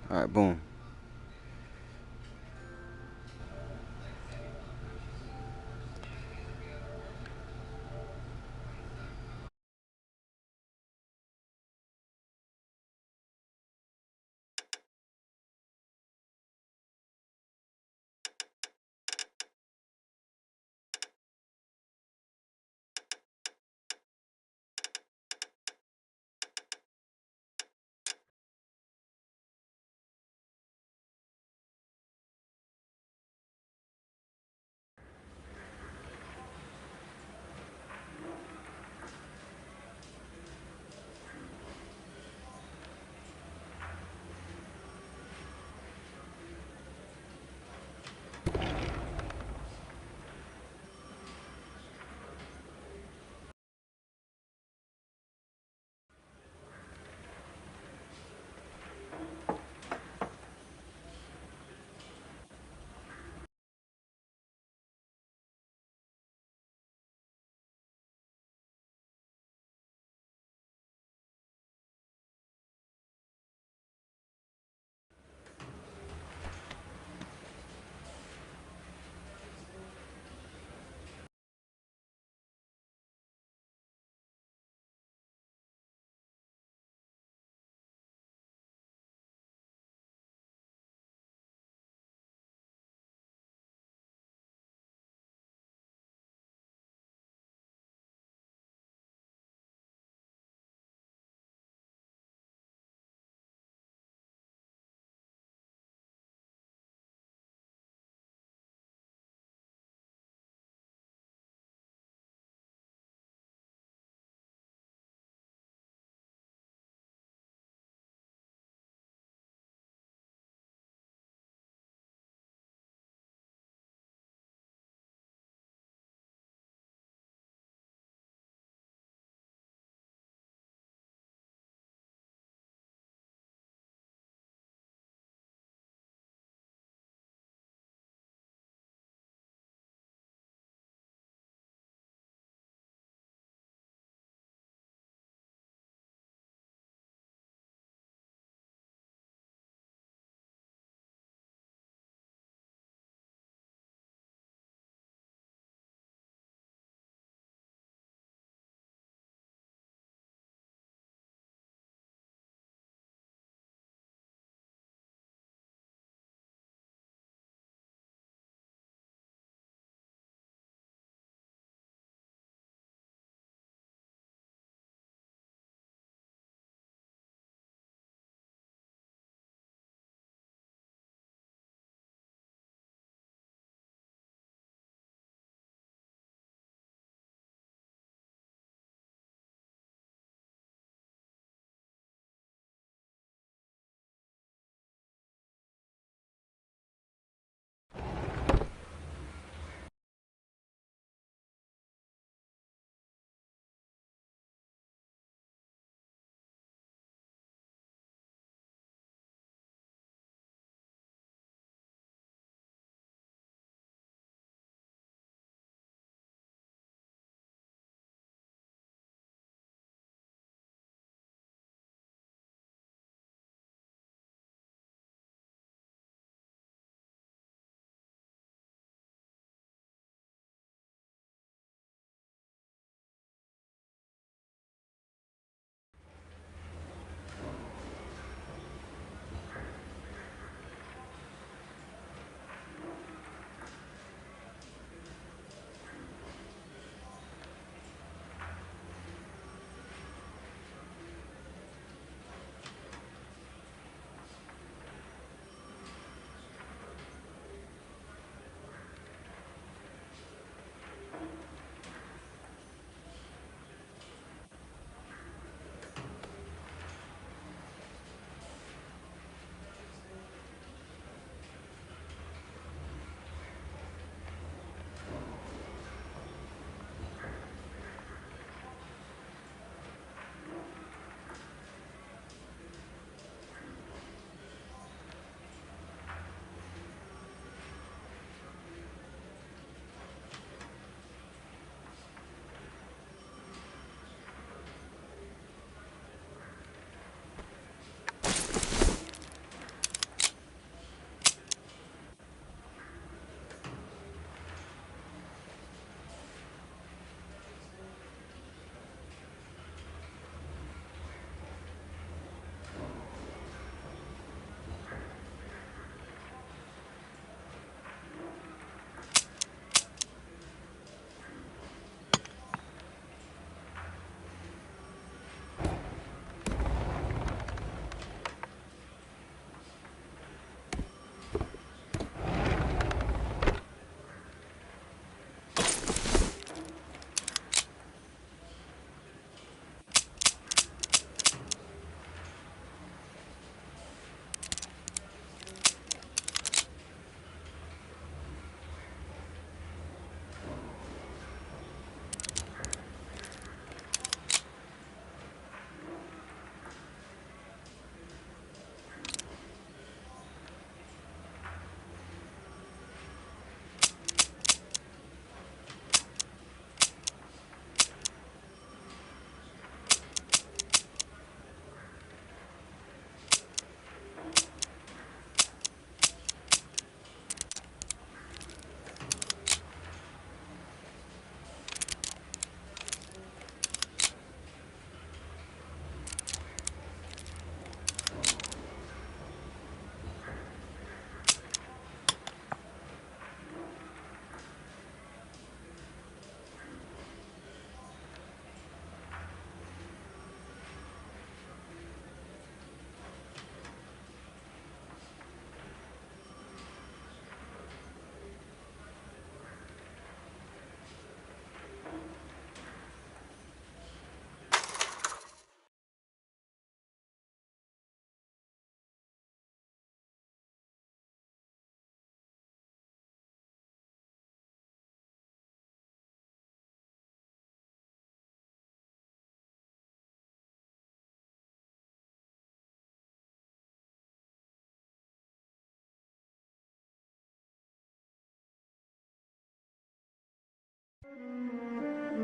All right, boom.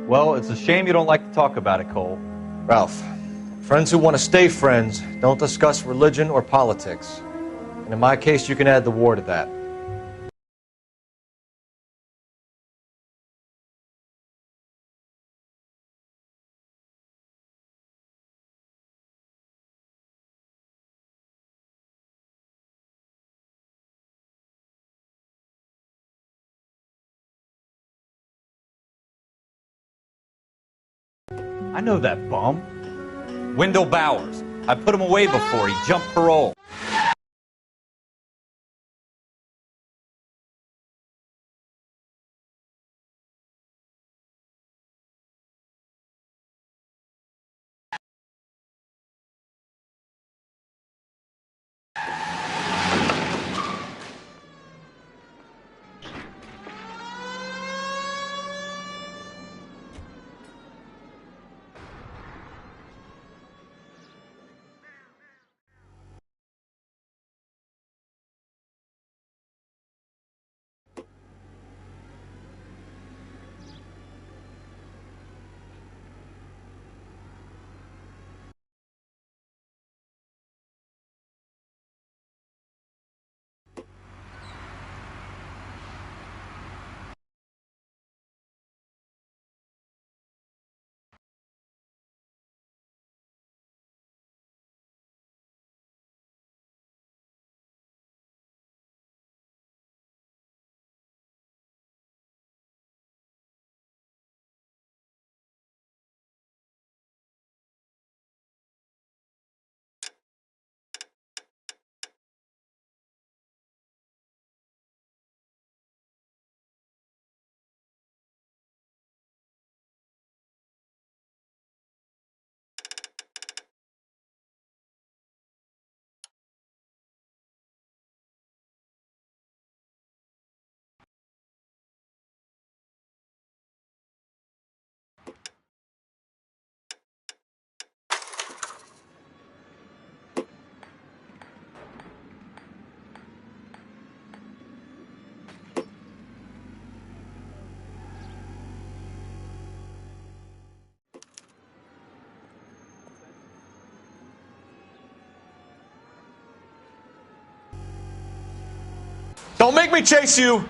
Well, it's a shame you don't like to talk about it, Cole. Ralph, friends who want to stay friends don't discuss religion or politics. And in my case, you can add the war to that. I know that bum. Wendell Bowers. I put him away before he jumped parole. Don't make me chase you!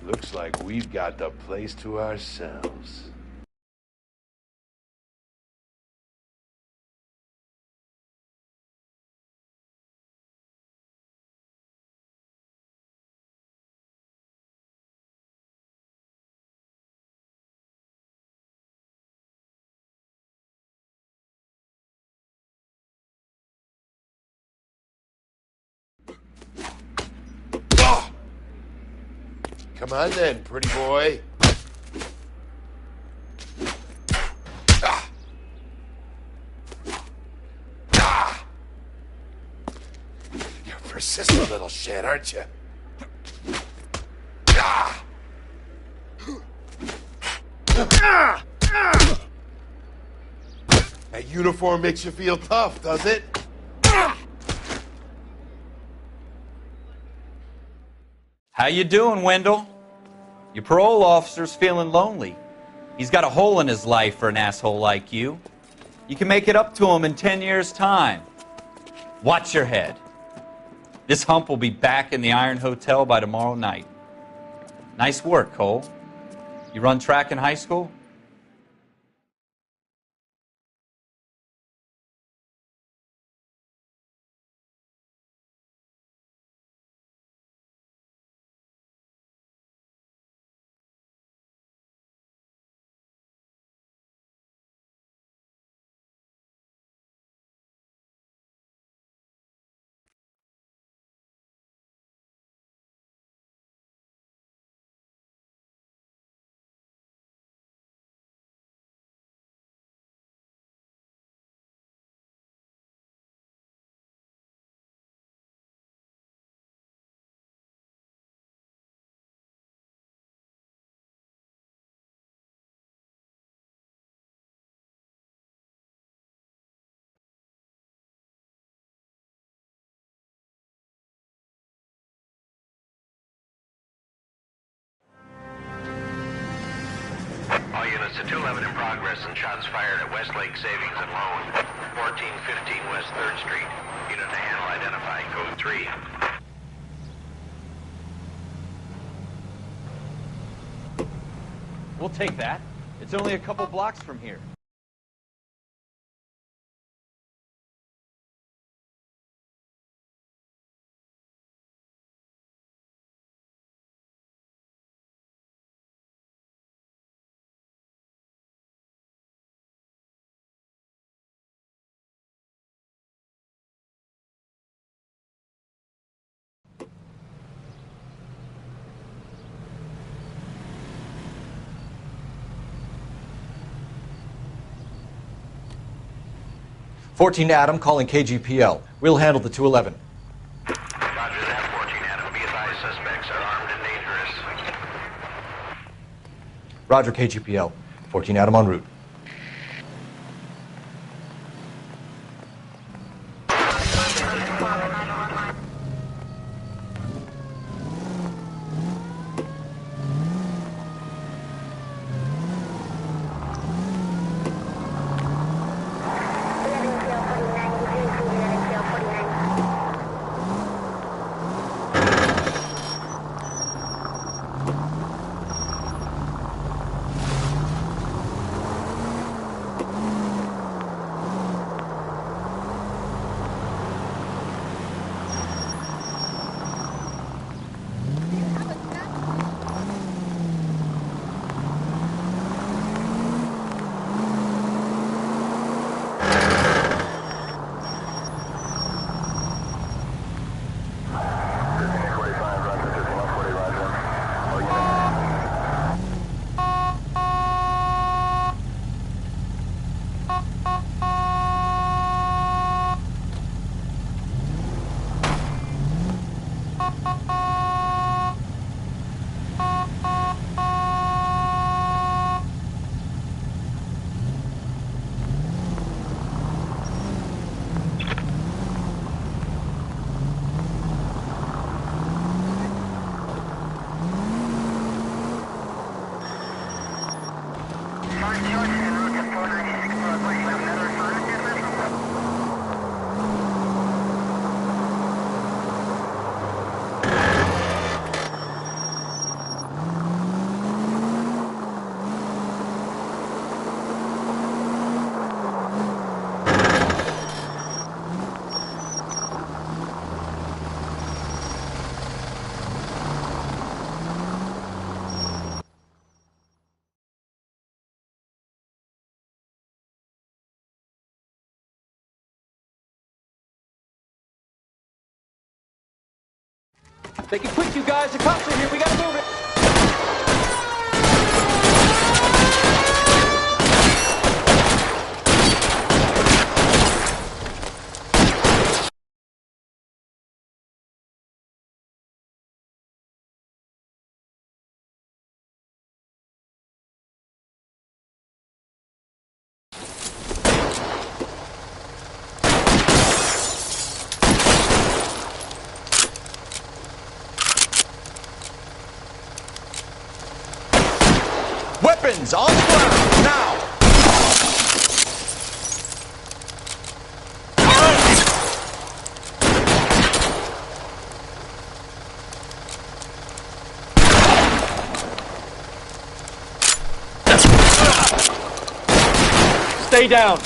Looks like we've got the place to ourselves. Ah! Come on then, pretty boy. Ah! Ah! You're a persistent little shit, aren't you? Ah! Ah! Ah! That uniform makes you feel tough, does it? Ah! How you doing, Wendell? Your parole officer's feeling lonely. He's got a hole in his life for an asshole like you. You can make it up to him in 10 years' time. Watch your head. This hump will be back in the Iron Hotel by tomorrow night. Nice work, Cole. You run track in high school? a 211 in progress and shots fired at Westlake Savings and Loan, 1415 West 3rd Street. Unit to handle identifying code 3. We'll take that. It's only a couple blocks from here. "14 Adam calling KGPL. We'll handle the 211. Roger that, 14 Adam. Be advised, suspects are armed and dangerous. Roger, KGPL. 14 Adam en route. Make it quick, you guys. The cops are here. We gotta move it. Weapons on the ground, now! Stay down.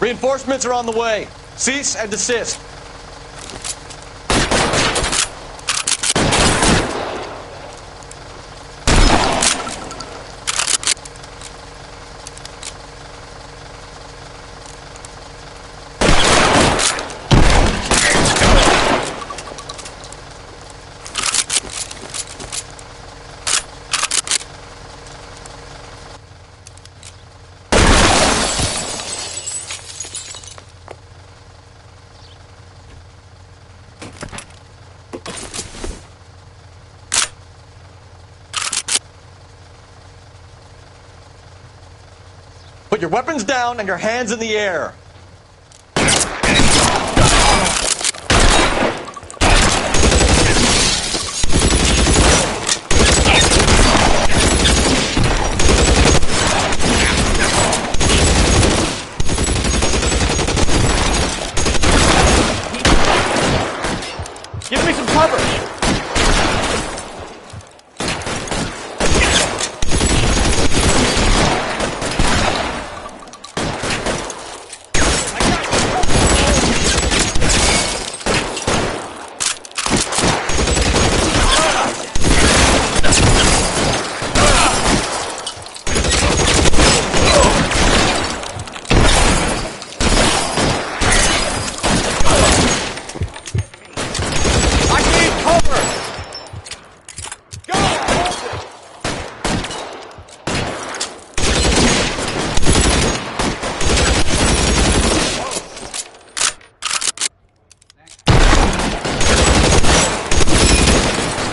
Reinforcements are on the way. Cease and desist. Put your weapons down and your hands in the air. Give me some cover!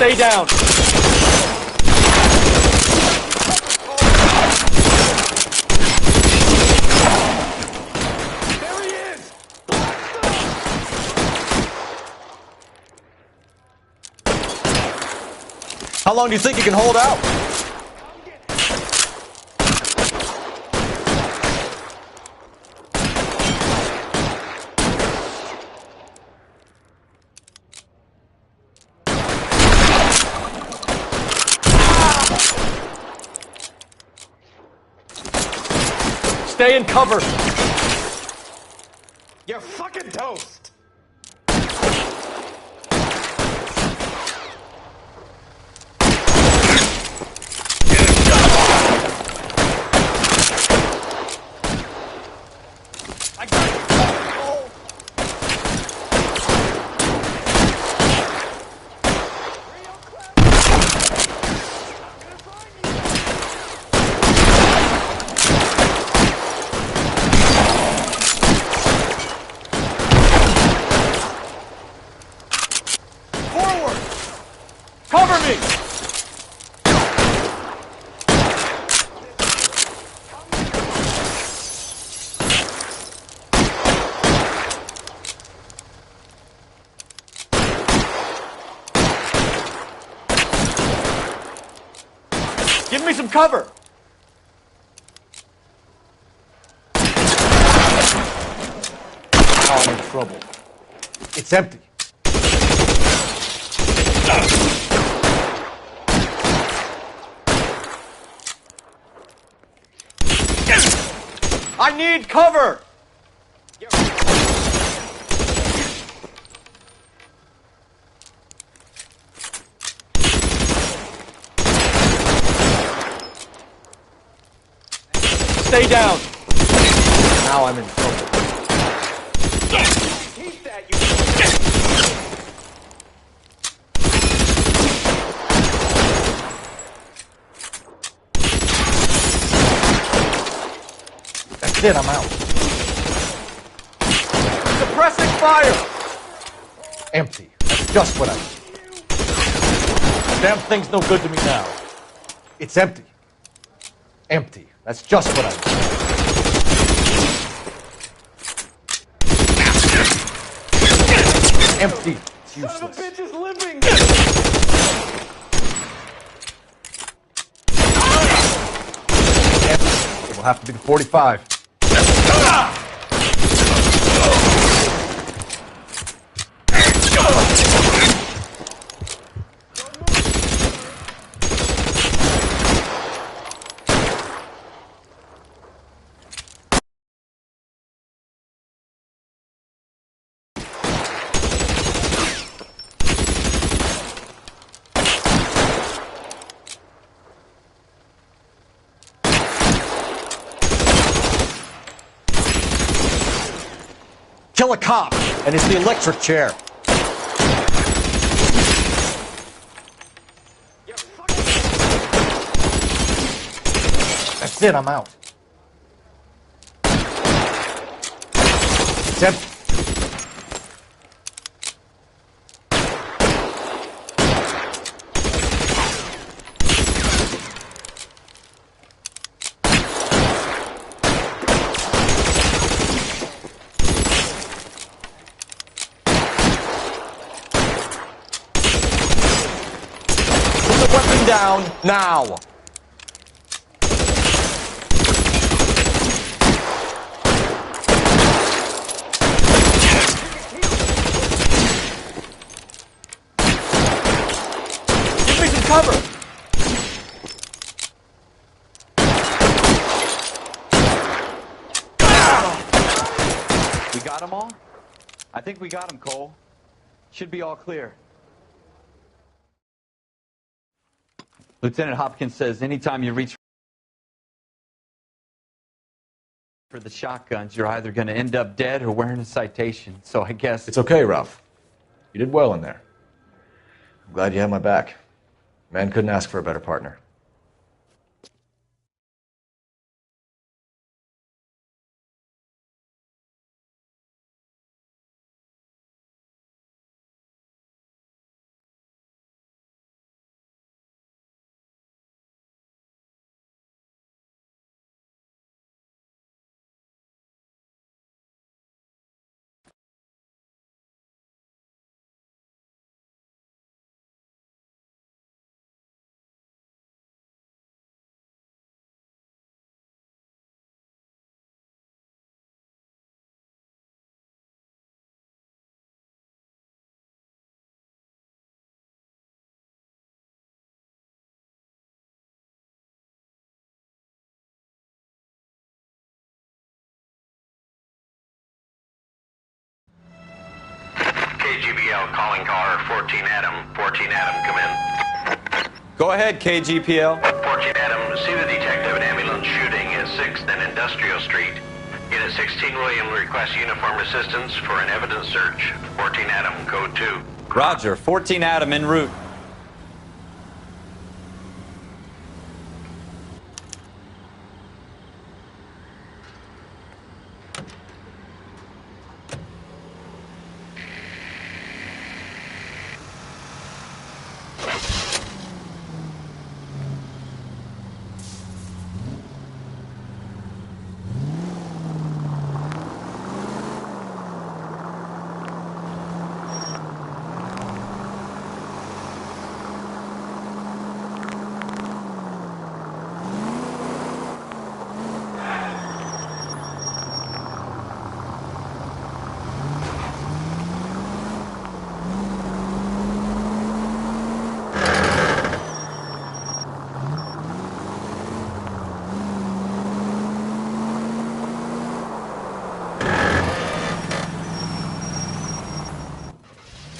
Stay down. There he is! How long do you think you can hold out? Stay in cover. You're fucking toast! I got you. Forward! Cover me! Give me some cover! Oh, I'm in trouble. It's empty. I need cover! Stay down! Now I'm in trouble. Keep that, you... That's it, I'm out. Suppressing fire! Empty. That's just what I need. Damn thing's no good to me now. It's empty. Empty. That's just what I need. Empty. It's Son of a useless. bitch is limping! Empty. It will have to be the 45. Kill a cop, and it's the electric chair. That's it, I'm out. It's empty. down now. Give me some cover. We got them all? I think we got them, Cole. Should be all clear. Lieutenant Hopkins says anytime you reach for the shotguns, you're either going to end up dead or wearing a citation. So I guess... It's okay, Ralph. You did well in there. I'm glad you had my back. Man couldn't ask for a better partner. KGBL calling caller 14 Adam. 14 Adam, come in. Go ahead, KGPL. 14 Adam, see the detective at ambulance shooting at 6th and Industrial Street. Unit 16 William requests uniform assistance for an evidence search. 14 Adam, code 2. Roger, 14 Adam en route.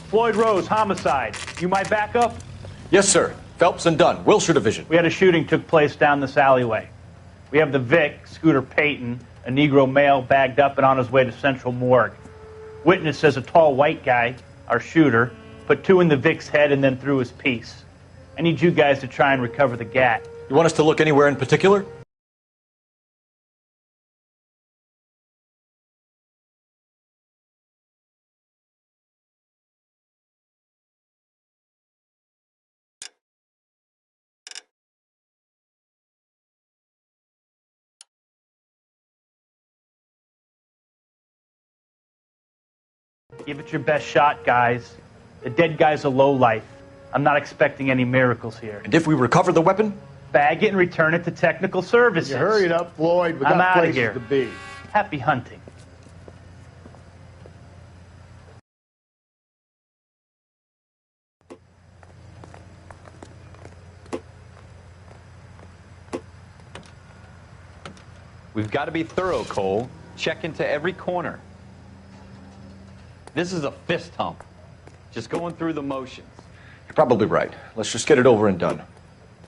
Floyd Rose, homicide. You my backup? Yes, sir. Phelps and Dunn, Wilshire Division. We had a shooting took place down this alleyway. We have the Vic, Scooter Payton, a Negro male bagged up and on his way to Central Morgue. Witness says a tall white guy, our shooter, put 2 in the Vic's head and then threw his piece. I need you guys to try and recover the gat. You want us to look anywhere in particular? Give it your best shot, guys. The dead guy's a lowlife. I'm not expecting any miracles here. And if we recover the weapon? Bag it and return it to technical services. You hurry it up, Floyd. We I'm got outta places here. to be. Happy hunting. We've got to be thorough, Cole. Check into every corner. This is a fist hump. Just going through the motions. You're probably right. Let's just get it over and done.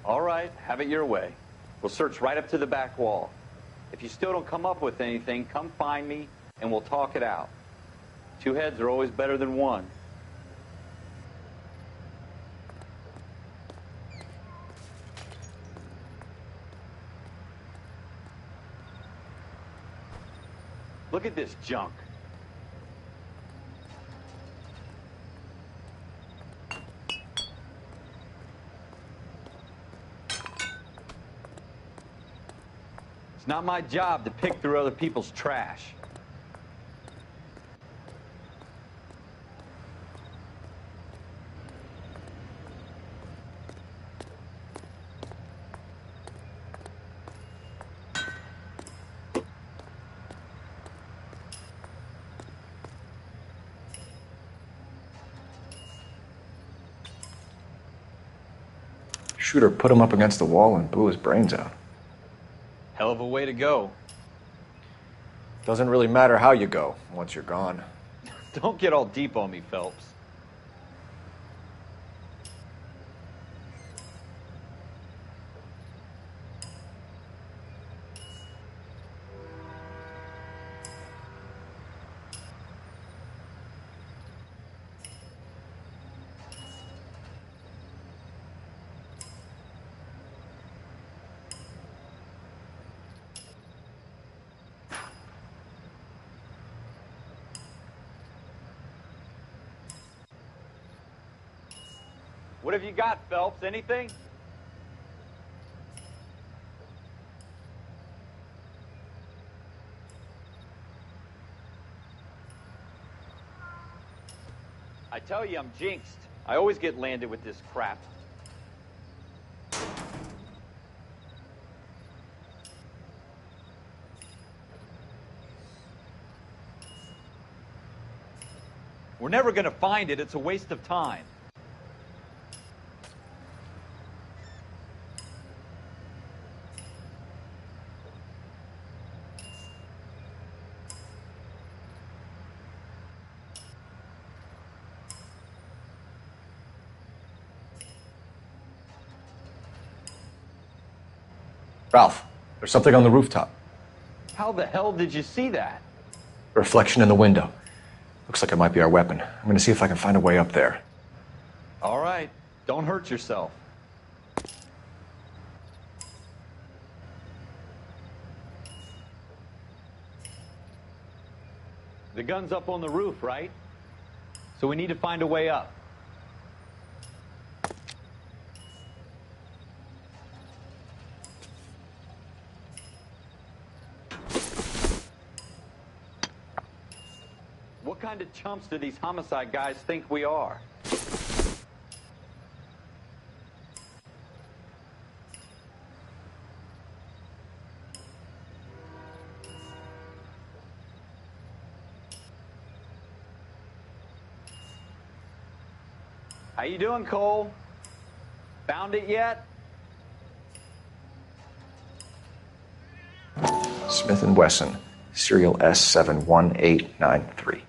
All right, have it your way. We'll search right up to the back wall. If you still don't come up with anything, come find me and we'll talk it out. 2 heads are always better than 1. Look at this junk. It's not my job to pick through other people's trash. Shooter put him up against the wall and blew his brains out. Hell of a way to go. Doesn't really matter how you go once you're gone. Don't get all deep on me, Phelps. What have you got, Phelps? Anything? I tell you, I'm jinxed. I always get landed with this crap. We're never going to find it. It's a waste of time. Ralph, there's something on the rooftop. How the hell did you see that? A reflection in the window. Looks like it might be our weapon. I'm going to see if I can find a way up there. All right. Don't hurt yourself. The gun's up on the roof, right? So we need to find a way up. What kind of chumps do these homicide guys think we are? How you doing, Cole? Found it yet? Smith & Wesson, serial S71893.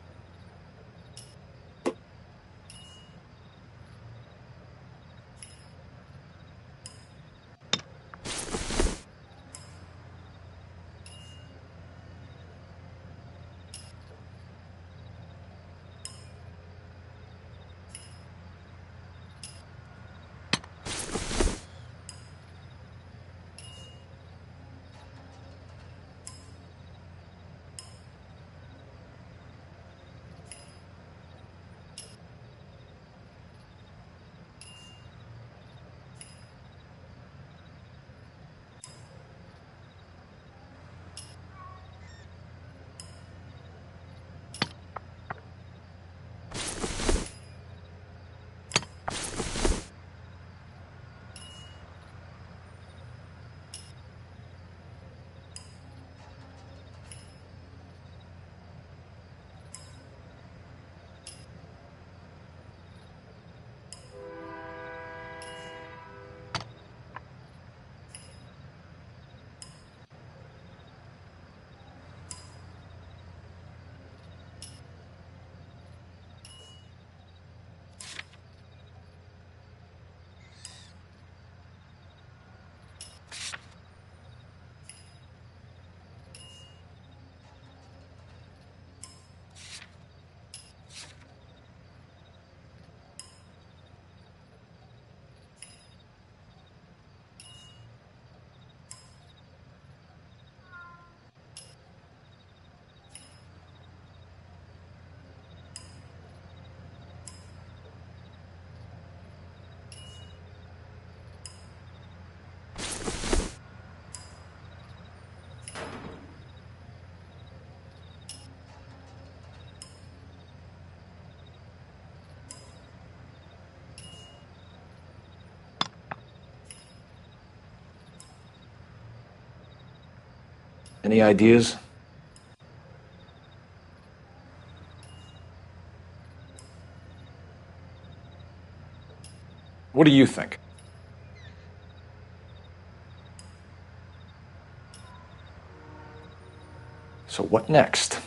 Any ideas? What do you think? So what next?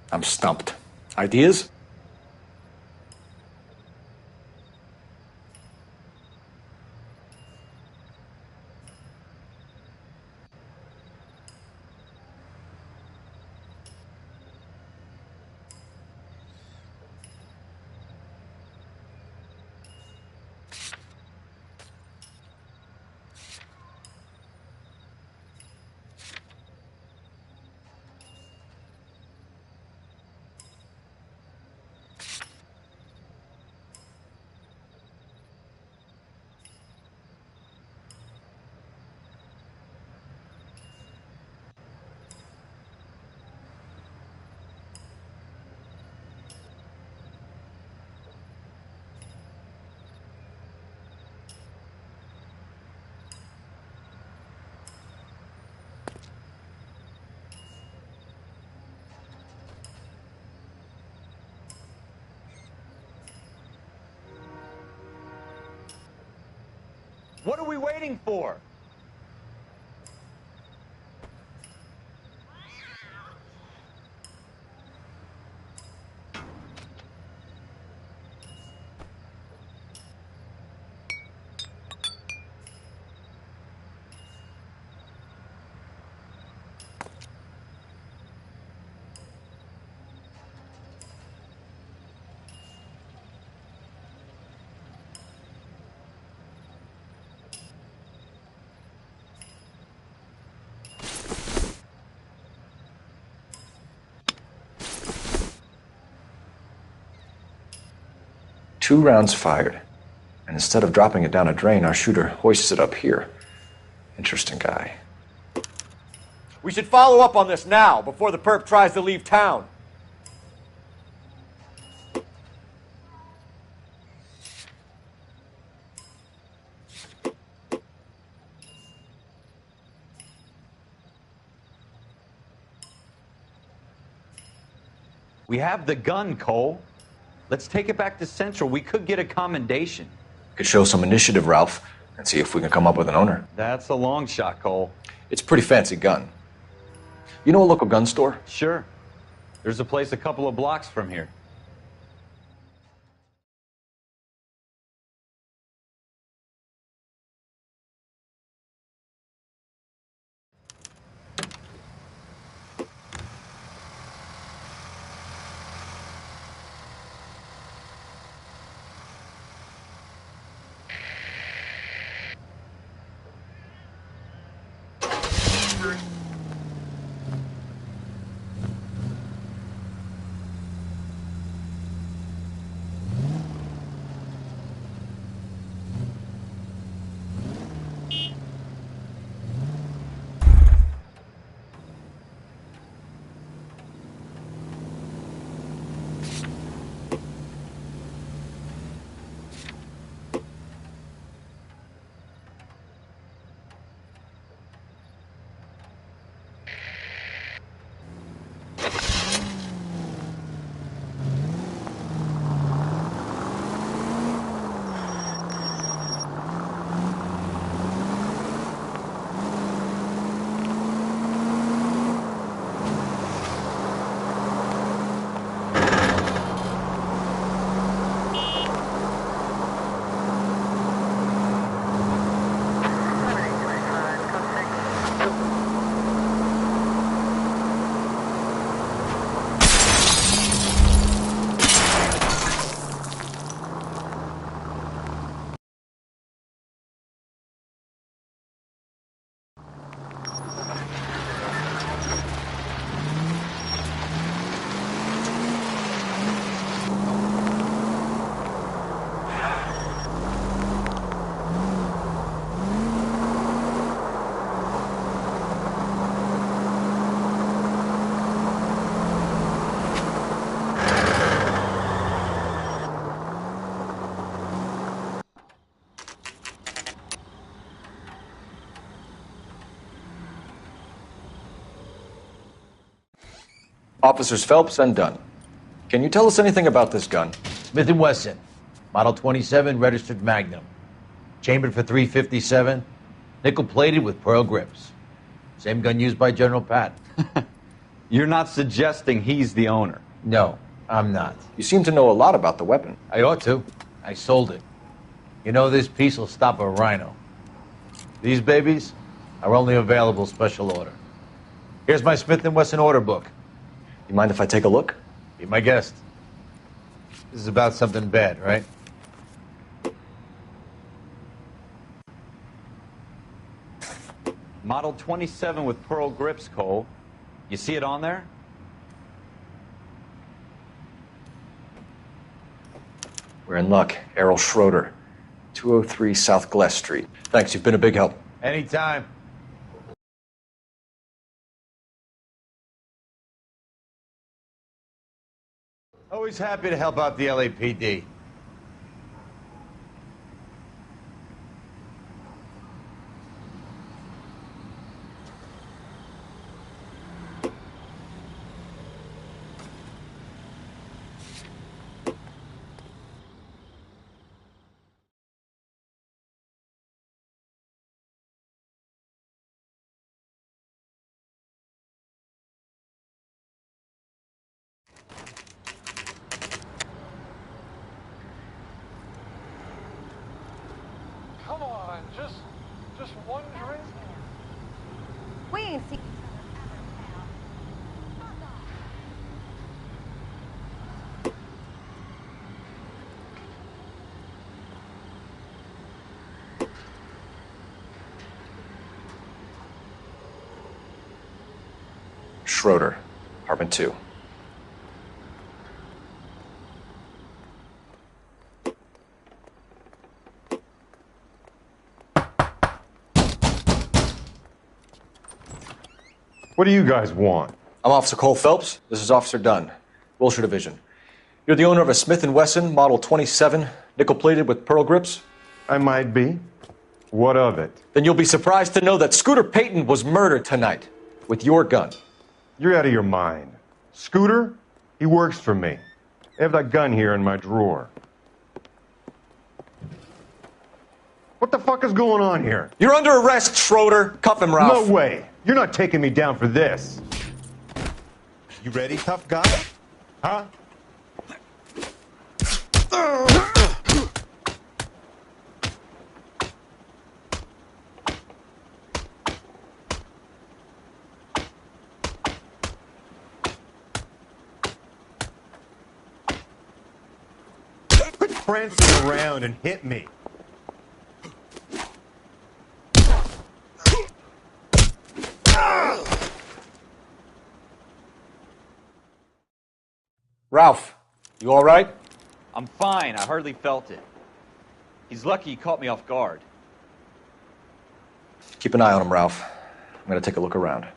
I'm stumped. Ideas? What are we waiting for? Two rounds fired. And instead of dropping it down a drain, our shooter hoists it up here. Interesting guy. We should follow up on this now, before the perp tries to leave town. We have the gun, Cole. Let's take it back to Central. We could get a commendation. Could show some initiative, Ralph, and see if we can come up with an owner. That's a long shot, Cole. It's a pretty fancy gun. You know a local gun store? Sure. There's a place a couple of blocks from here. Officers Phelps and Dunn. Can you tell us anything about this gun? Smith & Wesson, Model 27, registered Magnum. Chambered for .357, nickel-plated with pearl grips. Same gun used by General Patton. You're not suggesting he's the owner? No, I'm not. You seem to know a lot about the weapon. I ought to. I sold it. You know, this piece will stop a rhino. These babies are only available special order. Here's my Smith & Wesson order book. You mind if I take a look? Be my guest. This is about something bad, right? Model 27 with pearl grips, Cole. You see it on there? We're in luck. Errol Schroeder, 203 South Glass Street. Thanks, you've been a big help. Anytime. Always happy to help out the LAPD. Come on, just one drink. We ain't seen Schroeder, apartment 2. What do you guys want? I'm Officer Cole Phelps. This is Officer Dunn, Wilshire Division. You're the owner of a Smith & Wesson Model 27, nickel-plated with pearl grips? I might be. What of it? Then you'll be surprised to know that Scooter Payton was murdered tonight with your gun. You're out of your mind. Scooter? He works for me. I have that gun here in my drawer. What the fuck is going on here? You're under arrest, Schroeder. Cuff him, Ralph. No way. You're not taking me down for this. You ready, tough guy? Huh? Quit prancing around and hit me. Ralph, you all right? I'm fine. I hardly felt it. He's lucky he caught me off guard. Keep an eye on him, Ralph. I'm going to take a look around.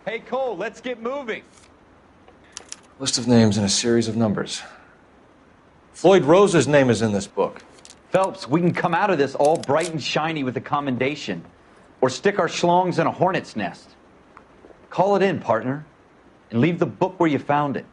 Hey, Cole, let's get moving. List of names and a series of numbers. Floyd Rose's name is in this book. Phelps, we can come out of this all bright and shiny with a commendation. Or stick our schlongs in a hornet's nest. Call it in, partner. And leave the book where you found it.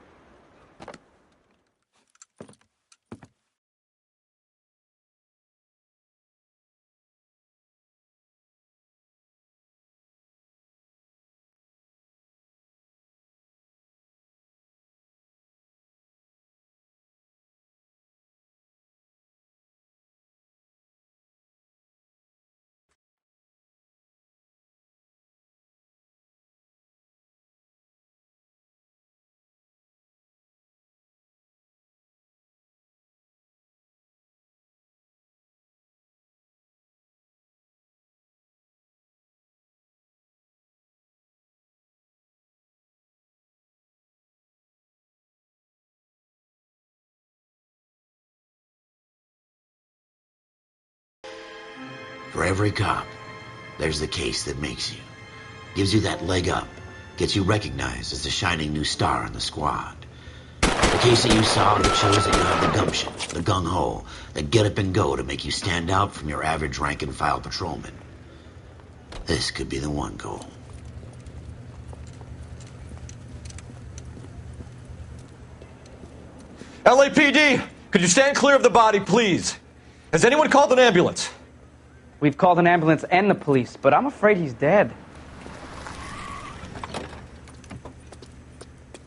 For every cop, there's the case that makes you. Gives you that leg up. Gets you recognized as the shining new star in the squad. The case that you saw that shows that you have the gumption, the gung-ho, the get up and go to make you stand out from your average rank-and-file patrolman. This could be the one goal. LAPD, could you stand clear of the body, please? Has anyone called an ambulance? We've called an ambulance and the police, but I'm afraid he's dead.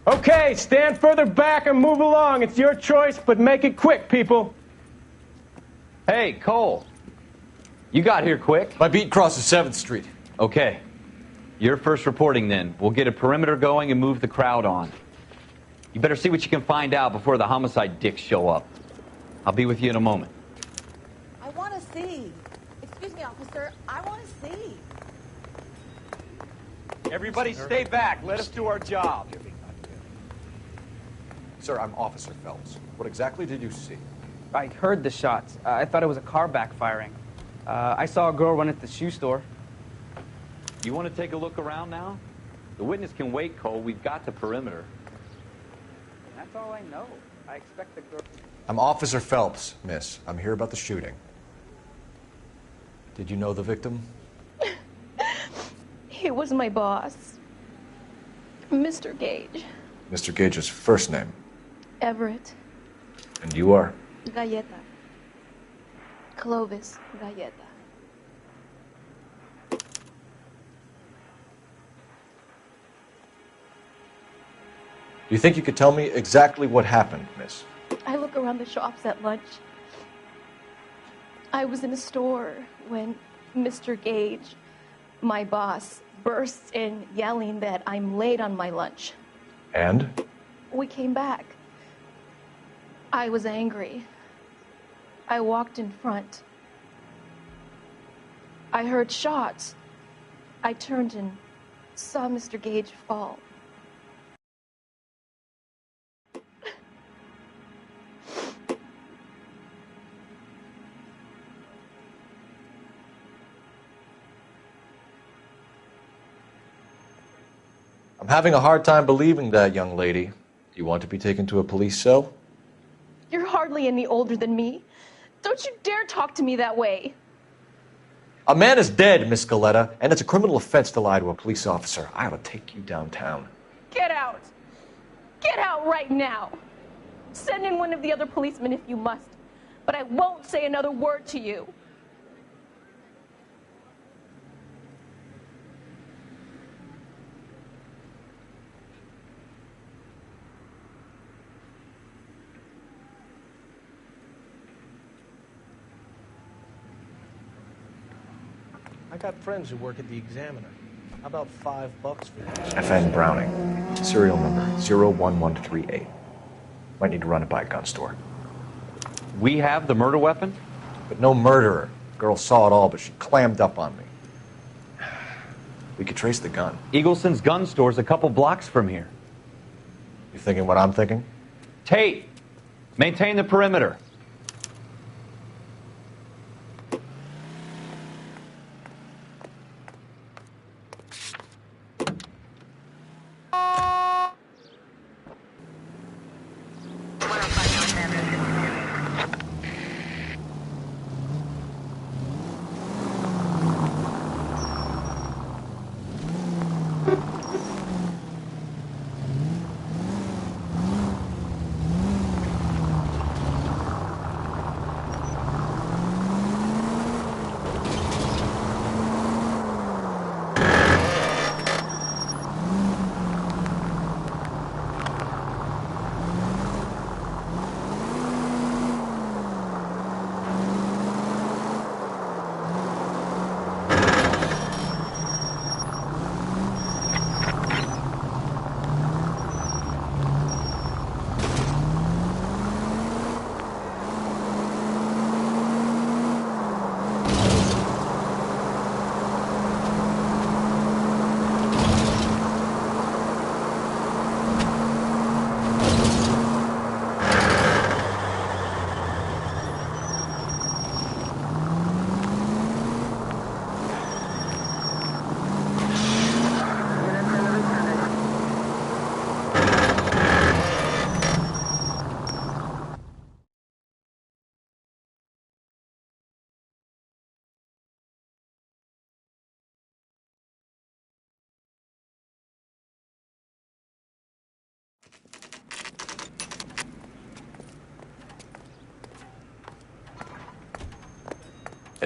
Okay, stand further back and move along. It's your choice, but make it quick, people. Hey, Cole. You got here quick. My beat crosses 7th Street. Okay. You're first reporting then. We'll get a perimeter going and move the crowd on. You better see what you can find out before the homicide dicks show up. I'll be with you in a moment. I want to see. Excuse me, officer. I want to see. Everybody stay back. Let us do our job. Sir, I'm Officer Phelps. What exactly did you see? I heard the shots. I thought it was a car backfiring. I saw a girl run at the shoe store. You want to take a look around now? The witness can wait, Cole. We've got the perimeter. That's all I know. I expect the girl... I'm Officer Phelps, miss. I'm here about the shooting. Did you know the victim? He was my boss, Mr. Gage. Mr. Gage's first name. Everett. And you are? Galleta. Clovis Galleta. Do you think you could tell me exactly what happened, miss? I look around the shops at lunch. I was in a store when Mr. Gage, my boss, bursts in yelling that I'm late on my lunch. And? We came back. I was angry. I walked in front. I heard shots. I turned and saw Mr. Gage fall. I'm having a hard time believing that, young lady. Do you want to be taken to a police cell? You're hardly any older than me. Don't you dare talk to me that way. A man is dead, Miss Galleta, and it's a criminal offense to lie to a police officer. I ought to take you downtown. Get out. Get out right now. Send in one of the other policemen if you must, but I won't say another word to you. I got friends who work at the Examiner. How about $5 for this? FN Browning, serial number 01138. Might need to run it by a gun store. We have the murder weapon? But no murderer. Girl saw it all, but she clammed up on me. We could trace the gun. Eagleson's gun store's a couple blocks from here. You thinking what I'm thinking? Tate, maintain the perimeter.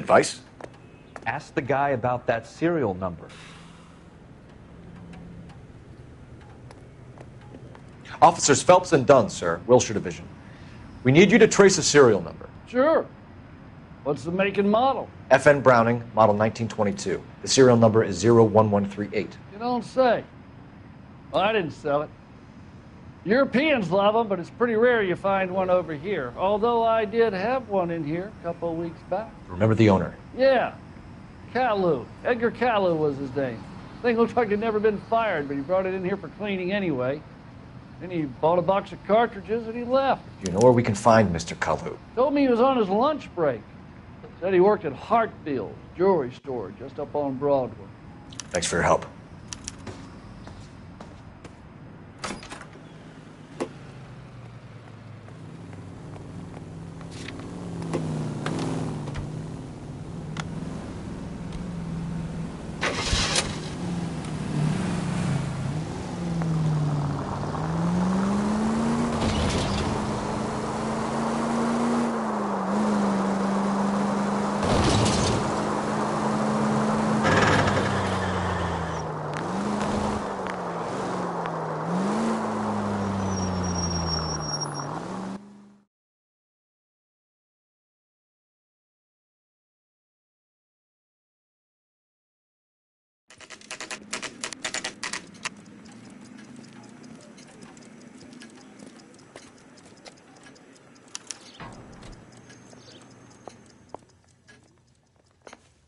Advice? Ask the guy about that serial number. Officers Phelps and Dunn, sir, Wilshire Division. We need you to trace a serial number. Sure. What's the make and model? FN Browning, model 1922. The serial number is 01138. You don't say. Well, I didn't sell it. Europeans love them, but it's pretty rare you find one over here. Although I did have one in here a couple of weeks back. Remember the owner? Yeah. Caillou. Edgar Caillou was his name. Thing looked like he'd never been fired, but he brought it in here for cleaning anyway. Then he bought a box of cartridges and he left. You know where we can find Mr. Kalu? Told me he was on his lunch break. Said he worked at Hartfield's jewelry store just up on Broadway. Thanks for your help.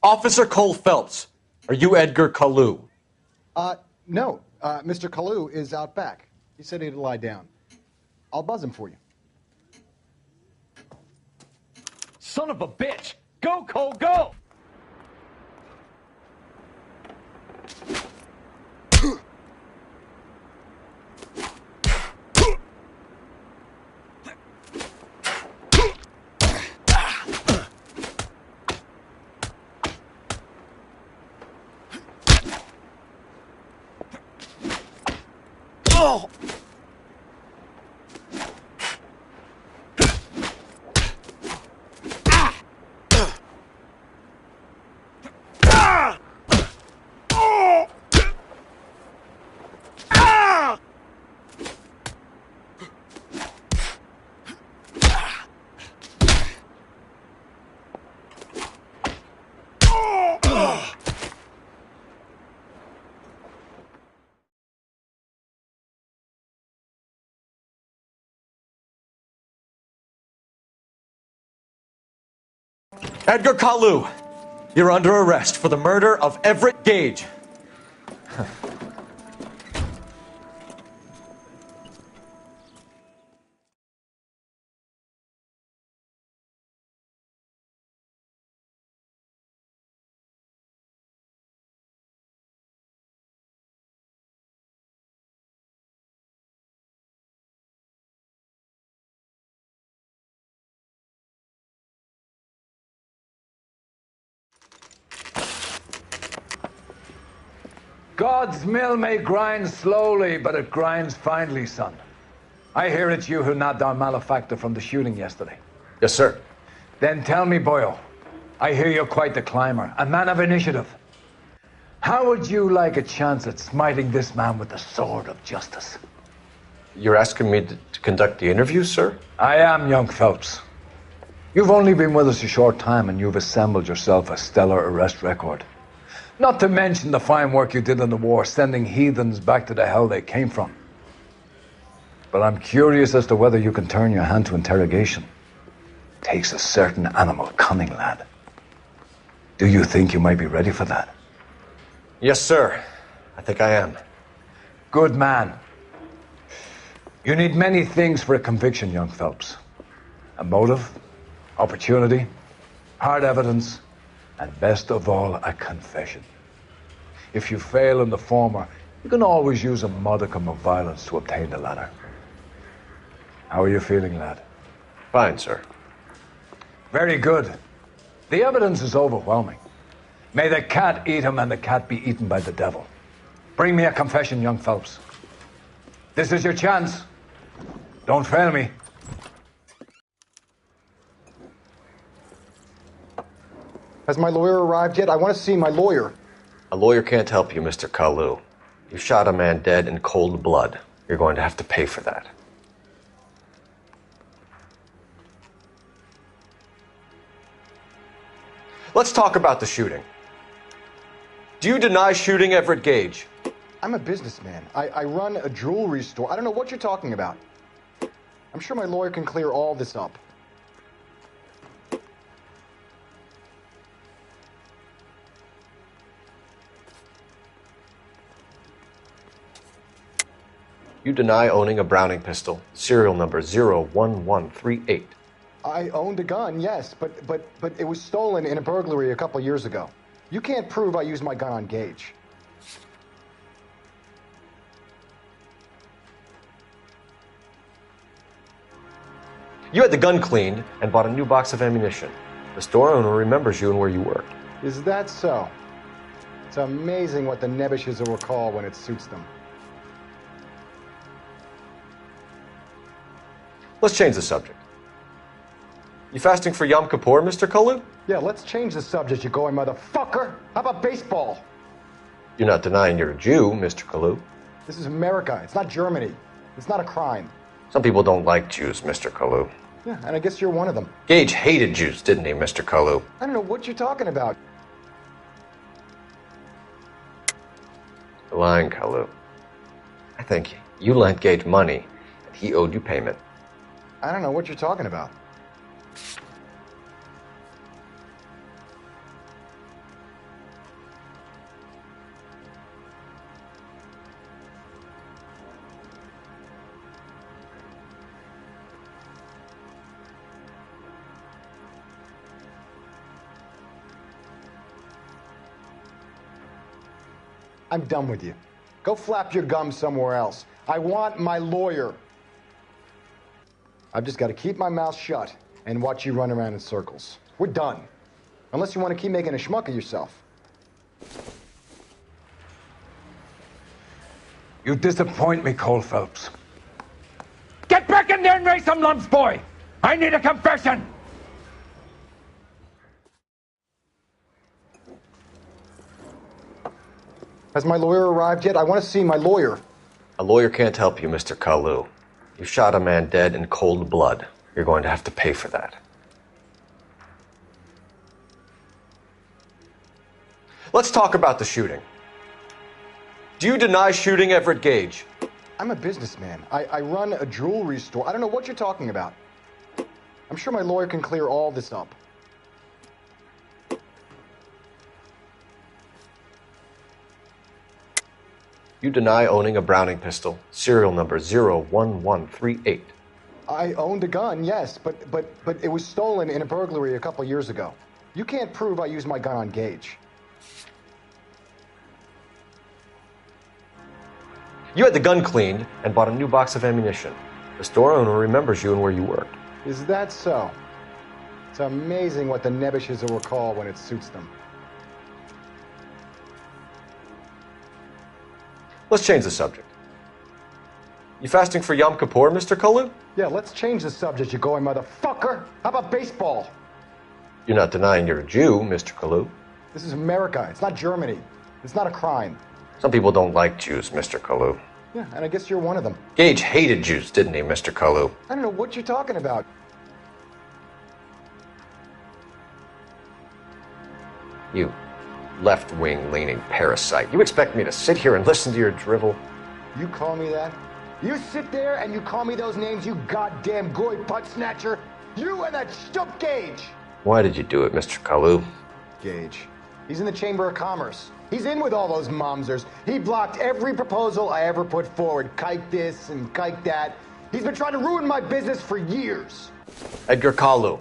Officer Cole Phelps, are you Edgar Kalu? No. Mr. Kalu is out back. He said he'd lie down. I'll buzz him for you. Son of a bitch! Go, Cole, go! Edgar Kalu, you're under arrest for the murder of Everett Gage. God's mill may grind slowly, but it grinds finely, son. I hear it's you who nabbed our malefactor from the shooting yesterday. Yes, sir. Then tell me, Boyle, I hear you're quite the climber, a man of initiative. How would you like a chance at smiting this man with the sword of justice? You're asking me to conduct the interview, sir? I am, young Phelps. You've only been with us a short time and you've assembled yourself a stellar arrest record. Not to mention the fine work you did in the war, sending heathens back to the hell they came from. But I'm curious as to whether you can turn your hand to interrogation. Takes a certain animal cunning, lad. Do you think you might be ready for that? Yes, sir. I think I am. Good man. You need many things for a conviction, young Phelps. A motive, opportunity, hard evidence, and best of all, a confession. If you fail in the former, you can always use a modicum of violence to obtain the latter. How are you feeling, lad? Fine, sir. Very good. The evidence is overwhelming. May the cat eat him and the cat be eaten by the devil. Bring me a confession, young Phelps. This is your chance. Don't fail me. Has my lawyer arrived yet? I want to see my lawyer. A lawyer can't help you, Mr. Kalu. You shot a man dead in cold blood. You're going to have to pay for that. Let's talk about the shooting. Do you deny shooting Everett Gage? I'm a businessman. I run a jewelry store. I don't know what you're talking about. I'm sure my lawyer can clear all this up. You deny owning a Browning pistol, serial number 01138. I owned a gun, yes, but it was stolen in a burglary a couple years ago. You can't prove I used my gun on Gage. You had the gun cleaned and bought a new box of ammunition. The store owner remembers you and where you worked. Is that so? It's amazing what the Nebbishes will recall when it suits them. Let's change the subject. You fasting for Yom Kippur, Mr. Kalu? Yeah, let's change the subject, you going motherfucker. How about baseball? You're not denying you're a Jew, Mr. Kalu. This is America. It's not Germany. It's not a crime. Some people don't like Jews, Mr. Kalu. Yeah, and I guess you're one of them. Gage hated Jews, didn't he, Mr. Kalu? I don't know what you're talking about. You're lying, Kalu. I think you lent Gage money, and he owed you payment. I don't know what you're talking about. I'm done with you. Go flap your gums somewhere else. I want my lawyer. I've just got to keep my mouth shut and watch you run around in circles. We're done. Unless you want to keep making a schmuck of yourself. You disappoint me, Cole Phelps. Get back in there and raise some lumps, boy! I need a confession! Has my lawyer arrived yet? I want to see my lawyer. A lawyer can't help you, Mr. Kalu. You shot a man dead in cold blood. You're going to have to pay for that. Let's talk about the shooting. Do you deny shooting Everett Gage? I'm a businessman. I run a jewelry store. I don't know what you're talking about. I'm sure my lawyer can clear all this up. You deny owning a Browning pistol, serial number 01138. I owned a gun, yes, but it was stolen in a burglary a couple years ago. You can't prove I used my gun on Gage. You had the gun cleaned and bought a new box of ammunition. The store owner remembers you and where you worked. Is that so? It's amazing what the Nebbishes will recall when it suits them. Let's change the subject. You fasting for Yom Kippur, Mr. Kalu? Yeah, let's change the subject, you going motherfucker. How about baseball? You're not denying you're a Jew, Mr. Kalu. This is America. It's not Germany. It's not a crime. Some people don't like Jews, Mr. Kalu. Yeah, and I guess you're one of them. Gage hated Jews, didn't he, Mr. Kalu? I don't know what you're talking about. You left-wing leaning parasite. You expect me to sit here and listen to your drivel? You call me that? You sit there and you call me those names, you goddamn goy butt snatcher? You and that stup Gage! Why did you do it, Mr. Kalu? Gage. He's in the Chamber of Commerce. He's in with all those momsers. He blocked every proposal I ever put forward. Kike this and kike that. He's been trying to ruin my business for years. Edgar Kalu,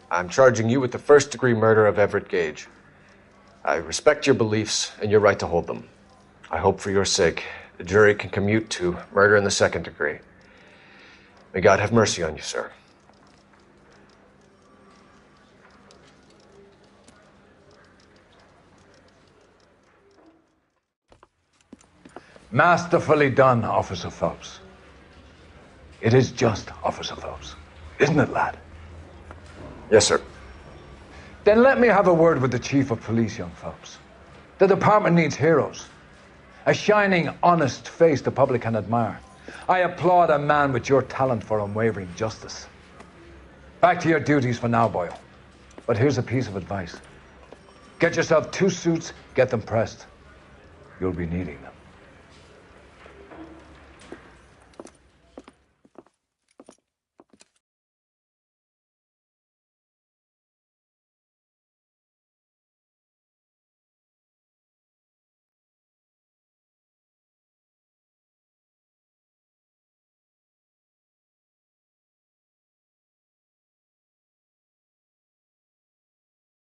I'm charging you with the first-degree murder of Everett Gage. I respect your beliefs and your right to hold them. I hope for your sake the jury can commute to murder in the second degree. May God have mercy on you, sir. Masterfully done, Officer Phelps. It is just Officer Phelps. Isn't it, lad? Yes, sir. Then let me have a word with the chief of police, young Phelps. The department needs heroes. A shining, honest face the public can admire. I applaud a man with your talent for unwavering justice. Back to your duties for now, Boyle. But here's a piece of advice. Get yourself 2 suits, get them pressed. You'll be needing them.